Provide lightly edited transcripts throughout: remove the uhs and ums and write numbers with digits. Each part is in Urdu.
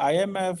IMF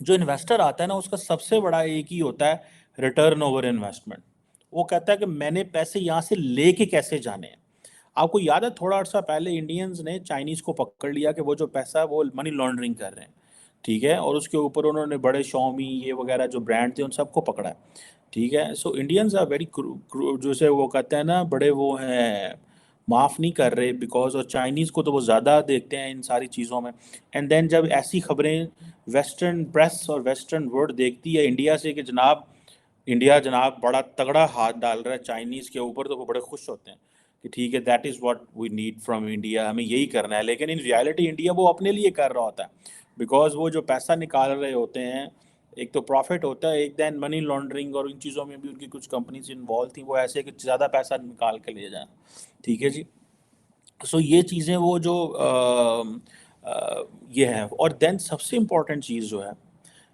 جو انویسٹر آتا ہے نا اس کا سب سے بڑا ایک ہی ہوتا ہے ریٹرن اوور انویسٹمنٹ. وہ کہتا ہے کہ میں نے پیسے یہاں سے لے کے کیسے جانے ہیں. آپ کو یاد ہے تھوڑا عرصہ پہلے انڈینز نے چائنیز کو پکڑ لیا کہ وہ جو پیسہ ہے وہ منی لانڈرنگ کر رہے ہیں, ٹھیک ہے, اور اس کے اوپر انہوں نے بڑے شاؤمی یہ وغیرہ جو برانڈ تھے ان سب کو پکڑا ہے, ٹھیک ہے. سو انڈینز آر ویری, جسے وہ کہتے ہیں نا بڑے وہ ہیں, معاف نہیں کر رہے بیکاز, اور چائنیز کو تو وہ زیادہ دیکھتے ہیں ان ساری چیزوں میں. اینڈ دین جب ایسی خبریں ویسٹرن پریس اور ویسٹرن ورلڈ دیکھتی ہے انڈیا سے کہ جناب انڈیا جناب بڑا تگڑا ہاتھ ڈال رہا ہے چائنیز کے اوپر, تو وہ بڑے خوش ہوتے ہیں کہ ٹھیک ہے that is what we need from India, ہمیں یہی کرنا ہے. لیکن ان ریالٹی انڈیا وہ اپنے لیے کر رہا ہوتا ہے بیکاز وہ جو پیسہ نکال رہے ہوتے ہیں, ایک تو پروفٹ ہوتا ہے, ایک دین منی لانڈرنگ اور ان چیزوں میں بھی ان کی کچھ کمپنیز انوالو تھیں, وہ ایسے کہ زیادہ پیسہ نکال کے لے جائیں, ٹھیک ہے جی. سو یہ چیزیں وہ جو یہ ہیں. اور دین سب سے امپورٹنٹ چیز جو ہے,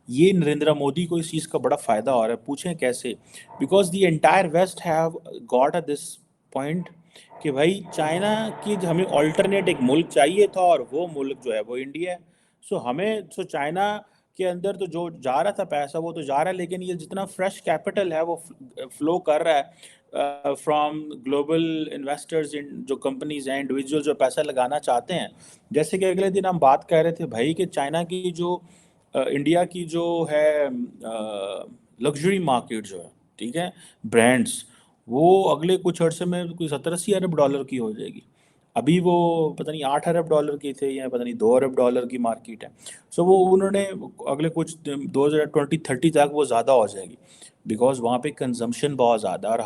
یہ نریندر مودی کو اس چیز کا بڑا فائدہ ہو رہا ہے. پوچھیں کیسے؟ Because the entire West have got a this point کہ بھائی چائنا کی ہمیں آلٹرنیٹ ایک ملک چاہیے تھا, اور وہ ملک جو ہے وہ انڈیا ہے. سو چائنا کے اندر تو جو جا رہا تھا پیسہ وہ تو جا رہا ہے, لیکن یہ جتنا فریش کیپٹل ہے وہ فلو کر رہا ہے فرام گلوبل انویسٹرز, جو کمپنیز ہیں, انڈیویجول جو پیسہ لگانا چاہتے ہیں. جیسے کہ اگلے دن ہم بات کر رہے تھے بھائی کہ چائنا کی جو انڈیا کی جو ہے لگژری مارکیٹ جو ہے, ٹھیک ہے, برانڈس, وہ اگلے کچھ عرصے میں کوئی 70-80 ارب ڈالر کی ہو جائے گی. ابھی وہ پتہ نہیں 8 ارب ڈالر کی تھے یا پتہ نہیں 2 ارب ڈالر کی مارکیٹ ہے. سو وہ انہوں نے اگلے کچھ 2020-30 تک وہ زیادہ ہو جائے گی بیکاز وہاں پہ کنزمپشن بہت زیادہ ہے. اور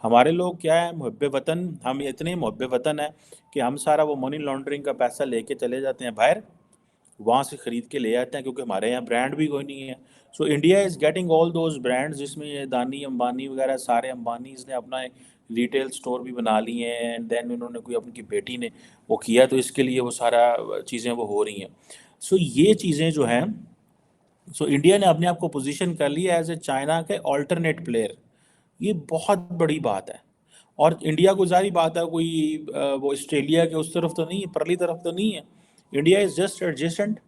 ہمارے لوگ کیا ہے, محب وطن, ہم اتنے محب وطن ہیں کہ ہم سارا وہ منی لانڈرنگ کا پیسہ لے کے چلے جاتے ہیں باہر, وہاں سے خرید کے لے آتے ہیں کیونکہ ہمارے یہاں برانڈ بھی کوئی نہیں ہے. So India is getting all those brand, جس میں یہ دانی امبانی وغیرہ سارے امبانیز نے اپنا ریٹیل سٹور بھی بنا لی ہیں, اینڈ دین انہوں نے کوئی اپنی کی بیٹی نے وہ کیا, تو اس کے لیے وہ سارا چیزیں وہ ہو رہی ہیں. سو یہ چیزیں جو ہیں, سو انڈیا نے اپنے آپ کو پوزیشن کر لیا ایز اے چائنا کے آلٹرنیٹ پلیئر. یہ بہت بڑی بات ہے. اور انڈیا کو ظاہری بات ہے کوئی وہ آسٹریلیا کے اس طرف تو نہیں ہے, پرلی طرف تو نہیں ہے. India is just adjustment.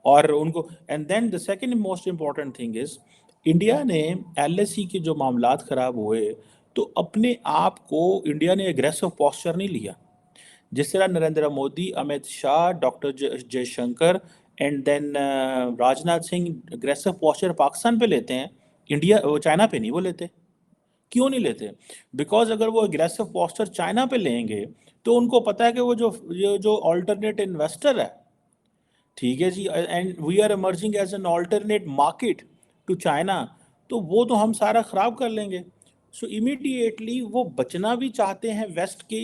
اور ان کو, and then the second most important thing is India نے ایل ایس سی کے جو معاملات خراب ہوئے تو اپنے آپ کو انڈیا نے اگریسو پوسچر نہیں لیا. جس طرح Narendra Modi, Amit Shah, doctor Jaishankar and then Rajnath Singh aggressive posture Pakistan پہ لیتے ہیں, انڈیا چائنا پہ نہیں وہ لیتے. کیوں نہیں لیتے؟ بیکاز اگر وہ اگریسو پوسچر چائنا پہ لیں گے تو ان کو پتہ ہے کہ وہ جو آلٹرنیٹ انویسٹر ہے, ٹھیک ہے جی, and we are emerging as an alternate market to China, تو وہ تو ہم سارا خراب کر لیں گے. سو امیڈیٹلی وہ بچنا بھی چاہتے ہیں ویسٹ کے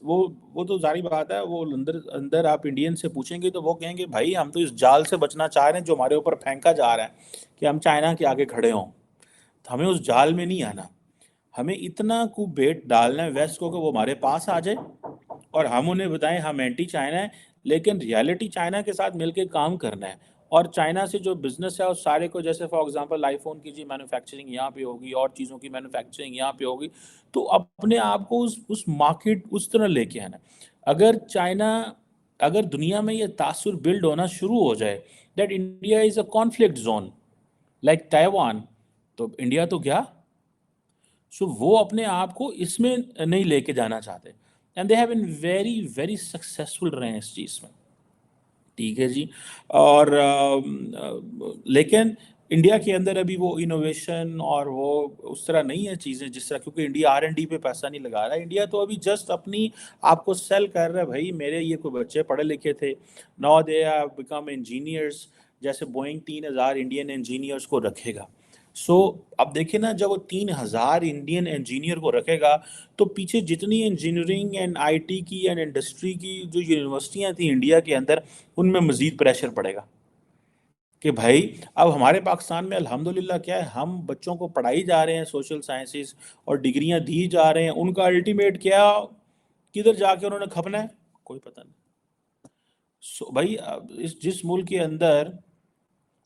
وہ تو ظاہری بات ہے, وہ اندر آپ انڈین سے پوچھیں گے تو وہ کہیں گے بھائی ہم تو اس جال سے بچنا چاہ رہے ہیں جو ہمارے اوپر پھینکا جا رہا ہے کہ ہم چائنا کے آگے کھڑے ہوں. ہمیں اس جال میں نہیں آنا, ہمیں اتنا کو بیٹ ڈالنا ہے ویسٹ کو کہ وہ ہمارے پاس آ جائے اور ہم انہیں بتائیں ہم اینٹی چائنا ہیں, لیکن ریالٹی چائنا کے ساتھ مل کے کام کرنا ہے. اور چائنا سے جو بزنس ہے اس سارے کو, جیسے فار ایگزامپل آئی فون کی جی مینوفیکچرنگ یہاں پہ ہوگی اور چیزوں کی مینوفیکچرنگ یہاں پہ ہوگی, تو اپنے آپ کو اس مارکیٹ اس طرح لے کے آنا. اگر دنیا میں یہ تاثر بلڈ ہونا شروع ہو جائے that India is a conflict zone like Taiwan, تو انڈیا تو کیا, سو وہ اپنے آپ کو اس میں نہیں لے کے جانا چاہتے. And they have been very very successful رہے ہیں اس چیز میں, ٹھیک ہے جی. اور لیکن انڈیا کے اندر ابھی وہ انوویشن اور وہ اس طرح نہیں ہے چیزیں جس طرح, کیونکہ انڈیا آر این ڈی پہ پیسہ نہیں لگا رہا ہے. انڈیا تو ابھی جسٹ اپنی آپ کو سیل کر رہا ہے, بھائی میرے یہ کوئی بچے پڑھے لکھے تھے, now they have become engineers, جیسے بوئنگ 3,000 انڈین انجینئرس کو رکھے گا. سو اب دیکھیں نا, جب وہ 3,000 انڈین انجینئر کو رکھے گا تو پیچھے جتنی انجینئرنگ اینڈ آئی ٹی کی اینڈ انڈسٹری کی جو یونیورسٹیاں تھیں انڈیا کے اندر, ان میں مزید پریشر پڑے گا کہ بھائی اب ہمارے پاکستان میں الحمدللہ کیا ہے, ہم بچوں کو پڑھائی جا رہے ہیں سوشل سائنسز اور ڈگریاں دی جا رہے ہیں, ان کا الٹیمیٹ کیا, کدھر جا کے انہوں نے کھپنا ہے کوئی پتہ نہیں. بھائی جس ملک کے اندر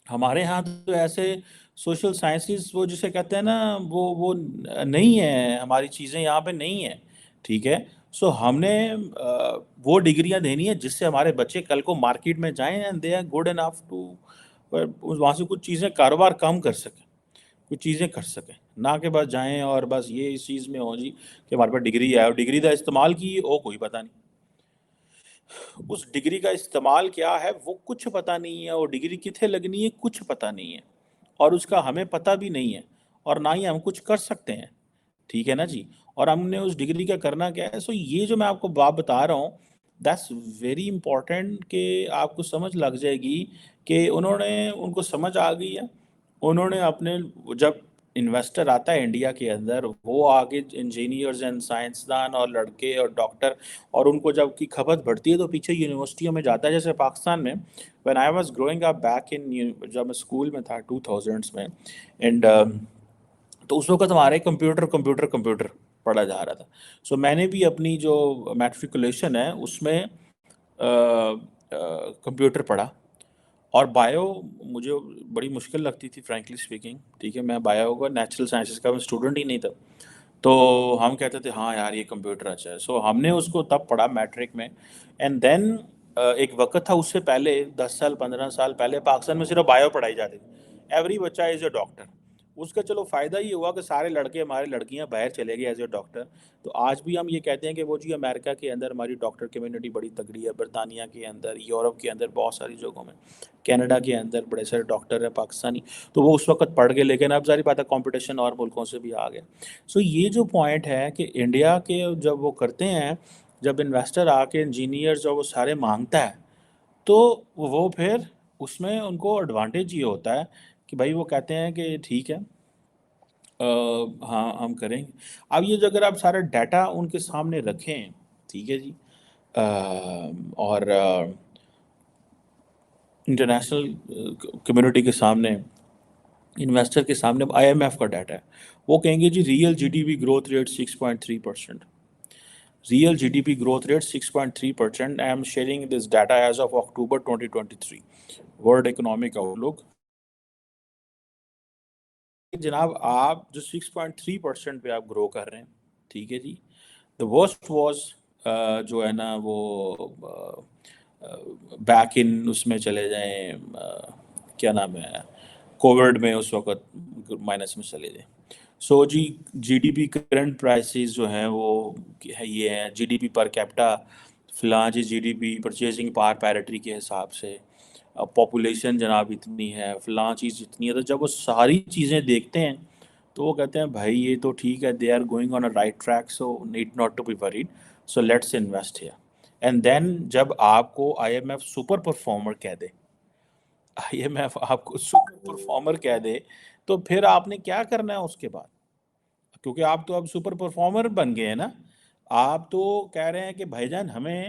ہمارے ہاں تو ایسے سوشل سائنسز وہ جسے کہتے ہیں نا وہ نہیں ہے, ہماری چیزیں یہاں پہ نہیں ہیں, ٹھیک ہے. سو ہم نے وہ ڈگریاں دینی ہیں جس سے ہمارے بچے کل کو مارکیٹ میں جائیں and they are good enough to وہاں سے کچھ چیزیں کاروبار کم کر سکیں، کچھ چیزیں کر سکیں، نہ کہ بس جائیں اور بس یہ اس چیز میں ہو جی کہ ہمارے پاس ڈگری ہے اور ڈگری کا استعمال کی او کوئی پتہ نہیں، اس ڈگری کا استعمال کیا ہے وہ کچھ پتہ نہیں ہے، اور ڈگری کتنے لگنی ہے کچھ پتہ نہیں ہے، اور اس کا ہمیں پتہ بھی نہیں ہے، اور نہ ہی ہم کچھ کر سکتے ہیں، ٹھیک ہے نا جی، اور ہم نے اس ڈگری کا کرنا کیا ہے. سو یہ جو میں آپ کو بات بتا رہا ہوں دیٹس ویری امپورٹنٹ کہ آپ کو سمجھ لگ جائے گی کہ ان کو سمجھ آ گئی ہے. انہوں نے اپنے جب انویسٹر آتا ہے انڈیا کے اندر، وہ آگے انجینئرز اینڈ سائنسدان اور لڑکے اور ڈاکٹر، اور ان کو جب کی کھپت بڑھتی ہے تو پیچھے یونیورسٹیوں میں جاتا ہے. جیسے پاکستان میں when I was growing up back in, جب میں اسکول میں تھا 2000s میں، اینڈ تو اس وقت ہمارے کمپیوٹر پڑھا جا رہا تھا. سو میں نے بھی اپنی جو میٹریکولیشن ہے اس میں کمپیوٹر پڑھا، اور بایو مجھے بڑی مشکل لگتی تھی فرینکلی اسپیکنگ، ٹھیک ہے، میں بایو کا نیچرل سائنسز کا اسٹوڈنٹ ہی نہیں تھا. تو ہم کہتے تھے ہاں یار یہ کمپیوٹر اچھا ہے. سو ہم نے اس کو تب پڑھا میٹرک میں. اینڈ دین ایک وقت تھا اس سے پہلے 10 سال 15 سال پہلے پاکستان میں صرف بایو پڑھائی جاتی تھی. ایوری بچہ از اے ڈاکٹر. اس کا چلو فائدہ یہ ہوا کہ سارے لڑکے ہمارے لڑکیاں باہر چلے گئے ایز اے ڈاکٹر. تو آج بھی ہم یہ کہتے ہیں کہ وہ جی امریکہ کے اندر ہماری ڈاکٹر کمیونٹی بڑی تگڑی ہے، برطانیہ کے اندر، یورپ کے اندر بہت ساری جگہوں میں، کینیڈا کے اندر بڑے سارے ڈاکٹر ہیں پاکستانی. تو وہ اس وقت پڑھ گئے، لیکن اب ظاہر بات ہے کمپٹیشن اور ملکوں سے بھی آ گیا. سو یہ جو پوائنٹ ہے کہ انڈیا کے جب وہ کرتے ہیں، جب انویسٹر آ کے انجینئر جو وہ سارے مانگتا ہے، تو وہ پھر اس میں ان کو ایڈوانٹیج یہ ہوتا ہے کہ بھائی وہ کہتے ہیں کہ ٹھیک ہے ہاں ہم کریں گے. اب یہ جو اگر آپ سارا ڈیٹا ان کے سامنے رکھیں، ٹھیک ہے جی، اور انٹرنیشنل کمیونٹی کے سامنے، انویسٹر کے سامنے آئی ایم ایف کا ڈیٹا ہے، وہ کہیں گے جی real G D P growth rate 6.3%. Real G D P growth rate 6.3%. I am sharing this data as of October 2023 world economic آؤٹ لک. جناب آپ جو 6.3% پہ آپ گرو کر رہے ہیں، ٹھیک ہے جی، دا ورسٹ واز جو ہے نا وہ بیک ان اس میں چلے جائیں، کیا نام ہے، کووڈ میں اس وقت مائنس میں چلے جائیں. سو جی G D P current prices جو ہیں وہ یہ ہیں، جی ڈی پی پر کیپٹا فلاں G D P purchasing power parity کے حساب سے، پاپولیشن جناب اتنی ہے، فلاں چیز اتنی ہے. تو جب وہ ساری چیزیں دیکھتے ہیں تو وہ کہتے ہیں بھائی یہ تو ٹھیک ہے، they are going on a right track, so need not to be worried, so let's invest here. And then جب آپ کو I M F super performer کہہ دے، آئی ایم ایف آپ کو سپر پرفارمر کہہ دے، تو پھر آپ نے کیا کرنا ہے اس کے بعد؟ کیونکہ آپ تو اب سپر پرفارمر بن گئے ہیں نا. آپ تو کہہ رہے ہیں کہ بھائی جان ہمیں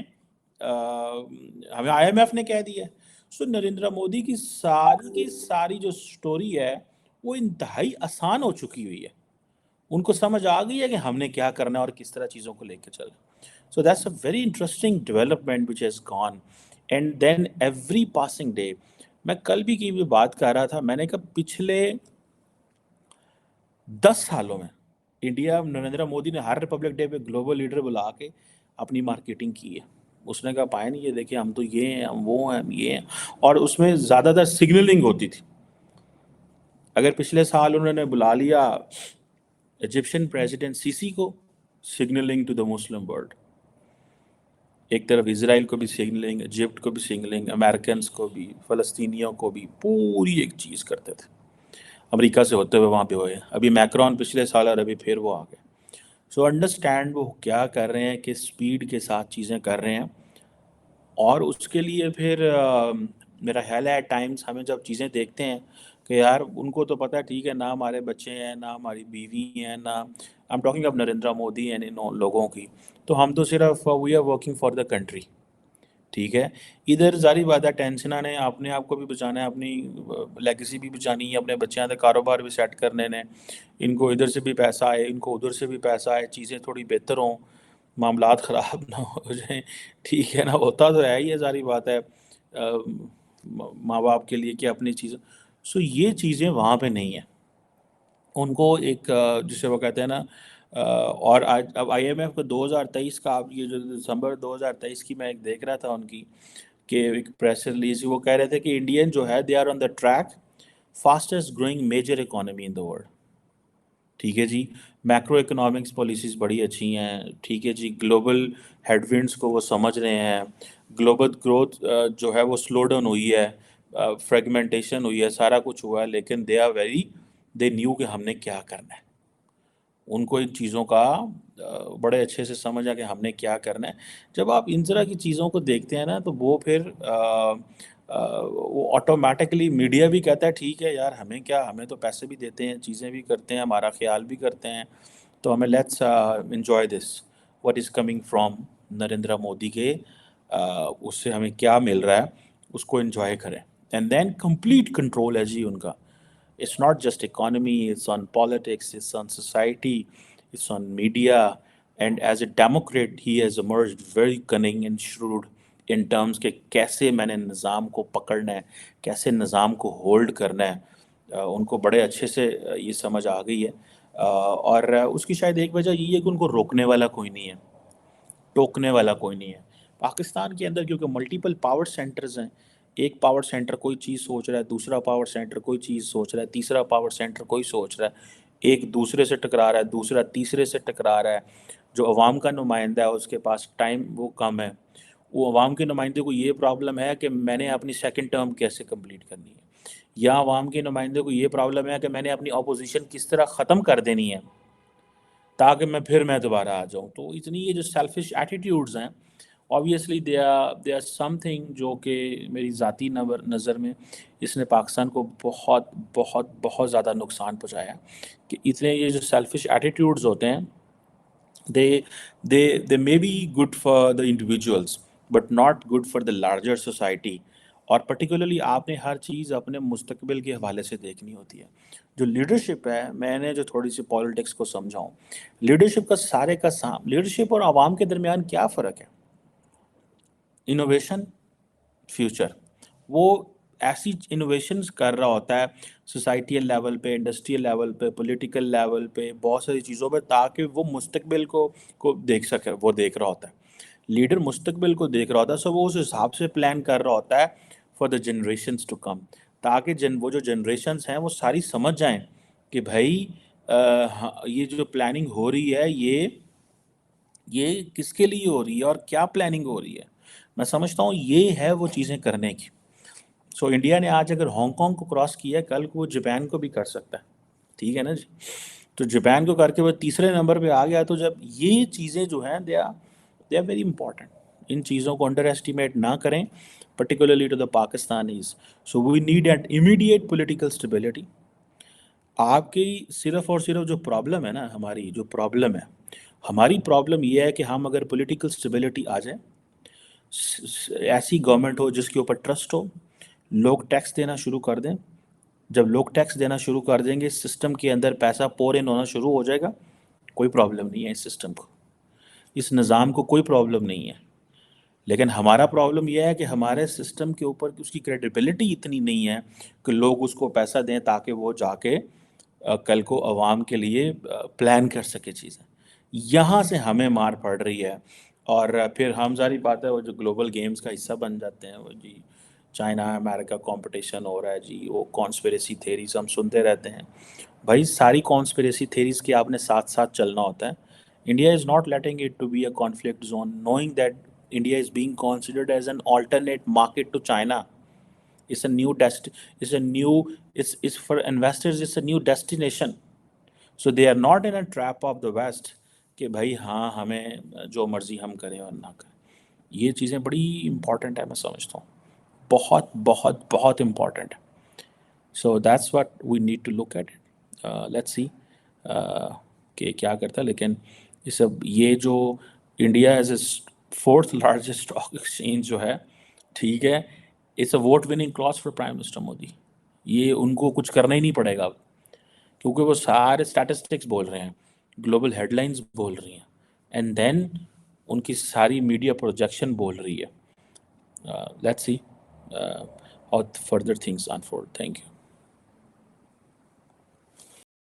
آئی ایم ایف نے کہہ دیا ہے. سو نریندر مودی کی ساری جو سٹوری ہے وہ انتہائی آسان ہو چکی ہوئی ہے. ان کو سمجھ آ گئی ہے کہ ہم نے کیا کرنا ہے اور کس طرح چیزوں کو لے کے چلنا. So that's a very interesting development which has gone. And then every passing day, میں کل بھی کی بات کر رہا تھا، میں نے کہا پچھلے 10 سالوں میں انڈیا، نریندر مودی نے ہر ریپبلک ڈے پہ گلوبل لیڈر بلا کے اپنی مارکیٹنگ کی ہے. اس نے کہا پائے نہیں، یہ دیکھیں ہم تو یہ ہیں، ہم وہ ہیں، ہم یہ ہیں. اور اس میں زیادہ تر سگنلنگ ہوتی تھی. اگر پچھلے سال انہوں نے بلا لیا ایجپشن پریزیڈنٹ سیسی کو، signaling to the Muslim world. ایک طرف اسرائیل کو بھی سگنلنگ، ایجپٹ کو بھی سگنلنگ، امریکنس کو بھی، فلسطینیوں کو بھی، پوری ایک چیز کرتے تھے. امریکہ سے ہوتے ہوئے وہاں پہ ہوئے. ابھی میکرون پچھلے سال اور ابھی پھر وہ آ گئے. سو انڈرسٹینڈ وہ کیا کر رہے ہیں، کس سپیڈ کے ساتھ چیزیں کر رہے ہیں. اور اس کے لیے پھر میرا خیال ہے ایٹ ٹائمس ہمیں جب چیزیں دیکھتے ہیں کہ یار ان کو تو پتہ ہے ٹھیک ہے، نہ ہمارے بچے ہیں، نہ ہماری بیوی ہیں، نہ I am talking of Narendra Modi and ان لوگوں کی، تو ہم تو صرف we are working for the country. ٹھیک ہے، ادھر ظاہری بات ہے ٹینشناں نے اپنے آپ کو بھی بچانا ہے، اپنی لیگیسی بھی بچانی ہے، اپنے بچیاں کا کاروبار بھی سیٹ کرنے نے. ان کو ادھر سے بھی پیسہ آئے، ان کو ادھر سے بھی پیسہ آئے، چیزیں تھوڑی بہتر ہوں، معاملات خراب نہ ہو جائیں. ٹھیک ہے نا، ہوتا تو ہے یہ ظاہری بات ہے ماں باپ کے لیے کہ اپنی چیزیں. سو یہ چیزیں وہاں پہ نہیں ہیں. ان کو ایک جسے وہ کہتے ہیں نا اور آج اب آئی ایم ایف کا 2023 کا آپ یہ جو دسمبر 2023 کی میں ایک دیکھ رہا تھا ان کی کہ ایک پریس ریلیز وہ کہہ رہے تھے کہ انڈین جو ہے they are on the track fastest growing major economy in the world. ٹھیک ہے جی. میکرو اکنامکس پالیسیز بڑی اچھی ہیں. ٹھیک ہے جی. گلوبل ہیڈ ونڈس کو وہ سمجھ رہے ہیں. گلوبل گروتھ جو ہے وہ سلو ڈاؤن ہوئی ہے, فریگمنٹیشن ہوئی ہے, سارا کچھ ہوا ہے, لیکن دے نیو کہ ہم نے کیا کرنا ہے. ان کو ان چیزوں کا بڑے اچھے سے سمجھا کہ ہم نے کیا کرنا ہے. جب آپ ان طرح کی چیزوں کو دیکھتے ہیں نا تو وہ پھر وہ آٹومیٹکلی میڈیا بھی کہتا ہے ٹھیک ہے یار ہمیں کیا, ہمیں تو پیسے بھی دیتے ہیں, چیزیں بھی کرتے ہیں, ہمارا خیال بھی کرتے ہیں, تو ہمیں let's enjoy this what is coming from Narendra Modi کے, اس سے ہمیں کیا مل رہا ہے اس کو انجوائے کریں. اینڈ دین کمپلیٹ کنٹرول ہے جی ان کا. It's not just economy, it's on politics, it's on society, it's on media. And as a Democrat, he has emerged very cunning and shrewd in terms کہ کیسے میں نے نظام کو پکڑنا ہے, کیسے نظام کو ہولڈ کرنا ہے. ان کو بڑے اچھے سے یہ سمجھ آ گئی ہے. اور اس کی شاید ایک وجہ یہ ہے کہ ان کو روکنے والا کوئی نہیں ہے, ٹوکنے والا کوئی نہیں ہے. پاکستان کے اندر کیونکہ ملٹیپل پاور سینٹرز ہیں, ایک پاور سینٹر کوئی چیز سوچ رہا ہے, دوسرا پاور سینٹر کوئی چیز سوچ رہا ہے, تیسرا پاور سینٹر کوئی سوچ رہا ہے, ایک دوسرے سے ٹکرا رہا ہے, دوسرا تیسرے سے ٹکرا رہا ہے. جو عوام کا نمائندہ ہے اس کے پاس ٹائم وہ کم ہے, وہ عوام کے نمائندے کو یہ پرابلم ہے کہ میں نے اپنی سیکنڈ ٹرم کیسے کمپلیٹ کرنی ہے, یا عوام کے نمائندے کو یہ پرابلم ہے کہ میں نے اپنی اپوزیشن کس طرح ختم کر دینی ہے تاکہ میں دوبارہ آ جاؤں. تو اتنی یہ جو سیلفش ایٹیٹیوڈز ہیں obviously they are something جو کہ میری ذاتی نظر میں اس نے پاکستان کو بہت بہت بہت زیادہ نقصان پہنچایا ہے. کہ اتنے یہ جو سیلفش ایٹیٹیوڈز ہوتے ہیں they may be good for the individuals but not good for the larger society. اور پرٹیکولرلی آپ نے ہر چیز اپنے مستقبل کے حوالے سے دیکھنی ہوتی ہے. جو لیڈرشپ ہے, میں نے جو تھوڑی سی پالیٹکس کو سمجھاؤں, لیڈرشپ کا سارے کا لیڈرشپ اور عوام کے درمیان کیا فرق ہے؟ Innovation, future. وہ ایسی انوویشنز کر رہا ہوتا ہے سوسائٹیل لیول پہ, انڈسٹریل لیول پہ, پولیٹیکل لیول پہ, بہت ساری چیزوں پہ, تاکہ وہ مستقبل کو دیکھ سکے. وہ دیکھ رہا ہوتا ہے, لیڈر مستقبل کو دیکھ رہا ہوتا ہے, سو وہ اس حساب سے پلان کر رہا ہوتا ہے for the generations to come, تاکہ وہ جو جنریشنز ہیں وہ ساری سمجھ جائیں کہ بھائی یہ جو پلاننگ ہو رہی ہے یہ کس کے لیے ہو رہی ہے اور کیا پلاننگ ہو رہی ہے. میں سمجھتا ہوں یہ ہے وہ چیزیں کرنے کی. سو انڈیا نے آج اگر ہانگ کانگ کو کراس کیا ہے, کل کو وہ جاپان کو بھی کر سکتا ہے. ٹھیک ہے نا جی. تو جاپان کو کر کے وہ تیسرے نمبر پہ آ گیا. تو جب یہ چیزیں جو ہیں دے آر ویری امپورٹنٹ. ان چیزوں کو انڈر ایسٹیمیٹ نہ کریں, particularly to the Pakistanis. So we need and immediate political stability. آپ کی صرف اور صرف جو پرابلم ہے نا, ہماری پرابلم یہ ہے کہ ہم اگر پولیٹیکل اسٹیبلٹی آ جائے, ایسی گورنمنٹ ہو جس کے اوپر ٹرسٹ ہو, لوگ ٹیکس دینا شروع کر دیں. جب لوگ ٹیکس دینا شروع کر دیں گے, سسٹم کے اندر پیسہ پور ان ہونا شروع ہو جائے گا. کوئی پرابلم نہیں ہے اس سسٹم کو, اس نظام کو کوئی پرابلم نہیں ہے. لیکن ہمارا پرابلم یہ ہے کہ ہمارے سسٹم کے اوپر اس کی کریڈیبلٹی اتنی نہیں ہے کہ لوگ اس کو پیسہ دیں تاکہ وہ جا کے کل کو عوام کے لیے پلان کر سکے چیزیں. یہاں سے ہمیں مار پڑ رہی ہے. اور پھر ہم ساری بات ہے وہ جو گلوبل گیمز کا حصہ بن جاتے ہیں, وہ جی چائنا امریکہ کمپٹیشن ہو رہا ہے جی, وہ کانسپریسی تھیریز ہم سنتے رہتے ہیں. بھائی ساری کانسپریسی تھیریز کے آپ نے ساتھ ساتھ چلنا ہوتا ہے. India is not letting it to be a conflict zone, knowing that India is being considered as an alternate market to China. It's a new it's for investors, it's a new destination. So they are not in a trap of the West کہ بھائی ہاں ہمیں جو مرضی ہم کریں اور نہ کریں. یہ چیزیں بڑی امپورٹنٹ ہے, میں سمجھتا ہوں بہت بہت بہت امپورٹنٹ ہے. So that's what we need to look at it. Let's see کہ کیا کرتا ہے. لیکن یہ جو India is a fourth largest stock exchange جو ہے, ٹھیک ہے, it's a vote winning class for prime minister Modi. یہ ان کو کچھ کرنا ہی نہیں پڑے گا کیونکہ وہ سارے اسٹیٹسٹکس بول رہے ہیں, گلوبل ہیڈ لائنز بول رہی ہیں, اینڈ دین ان کی ساری میڈیا پروجیکشن بول رہی ہے. Let's see how further things unfold. Thank you.